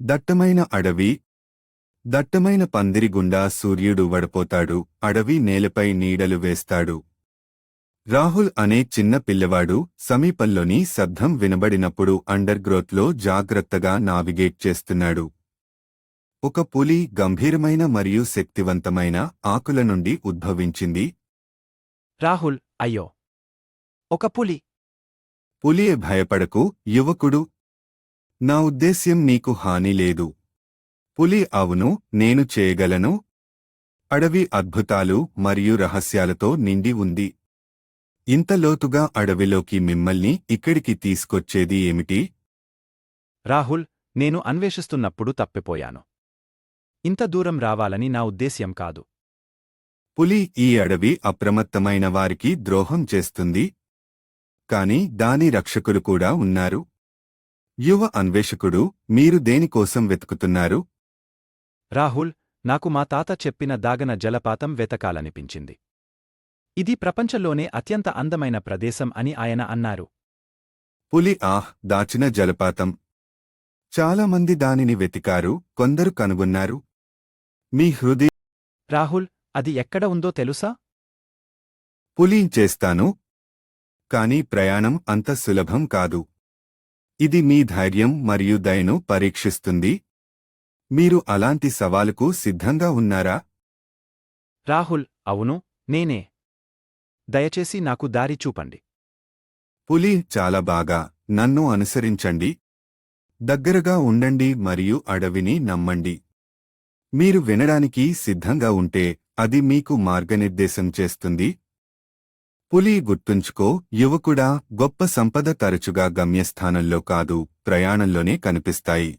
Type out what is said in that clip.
దట్టమైన అడవి. దట్టమైన పందిరి గుండా సూర్యుడు వడపోతాడు. అడవి నేలపై నీడలు వేస్తాడు. రాహుల్ అనే చిన్న పిల్లవాడు సమీపంలోని శబ్దం వినబడినప్పుడు అండర్గ్రోత్లో జాగ్రత్తగా నావిగేట్ చేస్తున్నాడు. ఒక పులి గంభీరమైన మరియు శక్తివంతమైన ఆకుల నుండి ఉద్భవించింది. రాహుల్, అయ్యో! ఒక పులి! పులి భయపడకు, యువకుడు. నా ఉద్దేశ్యం నీకు హాని లేదు. పులి అవును, నేను చేయగలను. అడవి అద్భుతాలు మరియు రహస్యాలతో నిండి ఉంది. ఇంత లోతుగా అడవిలోకి మిమ్మల్ని ఇక్కడికి తీసుకొచ్చేది ఏమిటి? రాహుల్, నేను అన్వేషిస్తున్నప్పుడు తప్పిపోయాను. ఇంత దూరం రావాలని నా ఉద్దేశ్యం కాదు. పులి ఈ అడవి అప్రమత్తమైన వారికి ద్రోహం చేస్తుంది. కాని దాని రక్షకులు కూడా ఉన్నారు. యువ అన్వేషకుడు, మీరు దేనికోసం వెతుకుతున్నారు? రాహుల్, నాకు మా తాత చెప్పిన దాగన జలపాతం వెతకాలనిపించింది. ఇది ప్రపంచంలోనే అత్యంత అందమైన ప్రదేశం అని ఆయన అన్నారు. పులి దాచిన జలపాతం. చాలామంది దానిని వెతికారు, కొందరు కనుగొన్నారు. మీ హృదయ రాహుల్, అది ఎక్కడ ఉందో తెలుసా? పులి చేస్తాను. కాని ప్రయాణం అంత సులభం కాదు. ఇది మీ ధైర్యం మరియు దయను పరీక్షిస్తుంది. మీరు అలాంటి సవాలుకు సిద్ధంగా ఉన్నారా? రాహుల్, అవును, నేనే. దయచేసి నాకు దారి చూపండి. పులి చాలా బాగా, నన్ను అనుసరించండి. దగ్గరగా ఉండండి మరియు అడవిని నమ్మండి. మీరు వినడానికి సిద్ధంగా ఉంటే అది మీకు మార్గనిర్దేశం చేస్తుంది. పులి గుర్తుంచుకో, యువకుడా, గొప్ప సంపద తరచుగా గమ్యస్థానంలో కాదు, ప్రయాణంలోనే కనిపిస్తాయి.